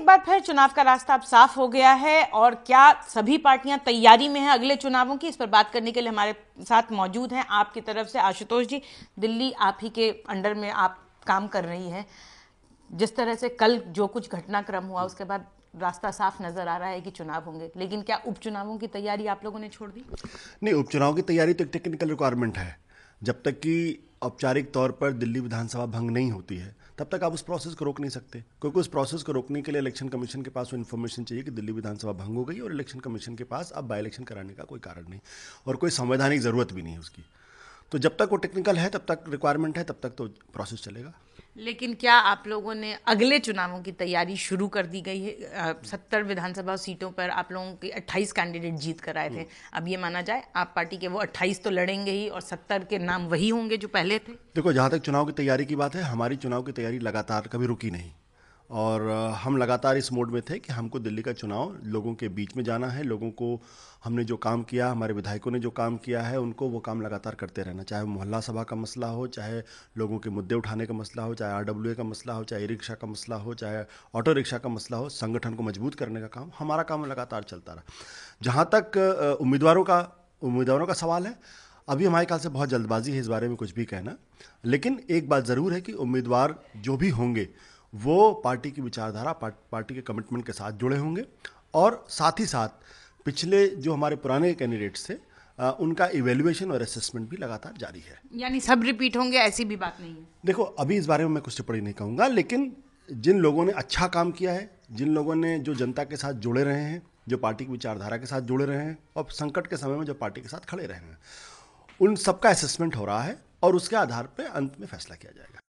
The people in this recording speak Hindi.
एक बार फिर चुनाव का रास्ता अब साफ हो गया है और क्या सभी पार्टियां तैयारी में हैं अगले चुनावों की, इस पर बात करने के लिए हमारे साथ मौजूद हैं आपकी तरफ से आशुतोष जी। दिल्ली आप ही के अंडर में आप काम कर रही हैं। जिस तरह से कल जो कुछ घटनाक्रम हुआ उसके बाद रास्ता साफ नजर आ रहा है कि चुनाव होंगे, लेकिन क्या उपचुनावों की तैयारी आप लोगों ने छोड़ दी? नहीं, उपचुनाव की तैयारी तो एक टेक्निकल रिक्वायरमेंट है। जब तक कि औपचारिक तौर पर दिल्ली विधानसभा भंग नहीं होती है तब तक आप उस प्रोसेस को रोक नहीं सकते, क्योंकि उस प्रोसेस को रोकने के लिए इलेक्शन कमीशन के पास वो इन्फॉर्मेशन चाहिए कि दिल्ली विधानसभा भंग हो गई, और इलेक्शन कमीशन के पास अब बाई इलेक्शन कराने का कोई कारण नहीं और कोई संवैधानिक ज़रूरत भी नहीं है उसकी। तो जब तक वो टेक्निकल है, तब तक रिक्वायरमेंट है, तब तक तो प्रोसेस चलेगा। लेकिन क्या आप लोगों ने अगले चुनावों की तैयारी शुरू कर दी गई है? 70 विधानसभा सीटों पर आप लोगों के 28 कैंडिडेट जीत कर आए थे। अब ये माना जाए आप पार्टी के वो 28 तो लड़ेंगे ही और 70 के नाम वही होंगे जो पहले थे। देखो, जहाँ तक चुनाव की तैयारी की बात है, हमारी चुनाव की तैयारी लगातार कभी रुकी नहीं, और हम लगातार इस मोड में थे कि हमको दिल्ली का चुनाव लोगों के बीच में जाना है। लोगों को हमने जो काम किया, हमारे विधायकों ने जो काम किया है, उनको वो काम लगातार करते रहना, चाहे मोहल्ला सभा का मसला हो, चाहे लोगों के मुद्दे उठाने का मसला हो, चाहे RWA का मसला हो, चाहे ई रिक्शा का मसला हो, चाहे ऑटो रिक्शा का मसला हो। संगठन को मजबूत करने का काम, हमारा काम लगातार चलता रहा। जहाँ तक उम्मीदवारों का सवाल है, अभी हमारे ख्याल से बहुत जल्दबाजी है इस बारे में कुछ भी कहना। लेकिन एक बात ज़रूर है कि उम्मीदवार जो भी होंगे वो पार्टी की विचारधारा, पार्टी के कमिटमेंट के साथ जुड़े होंगे, और साथ ही साथ पिछले जो हमारे पुराने कैंडिडेट्स थे उनका इवेल्युएशन और असेसमेंट भी लगातार जारी है। यानी सब रिपीट होंगे, ऐसी भी बात नहीं है? देखो, अभी इस बारे में मैं कुछ टिप्पणी नहीं कहूँगा, लेकिन जिन लोगों ने अच्छा काम किया है, जिन लोगों ने जो जनता के साथ जुड़े रहे हैं, जो पार्टी की विचारधारा के साथ जुड़े रहे हैं, और संकट के समय में जो पार्टी के साथ खड़े रहे हैं, उन सबका असेसमेंट हो रहा है और उसके आधार पर अंत में फैसला किया जाएगा।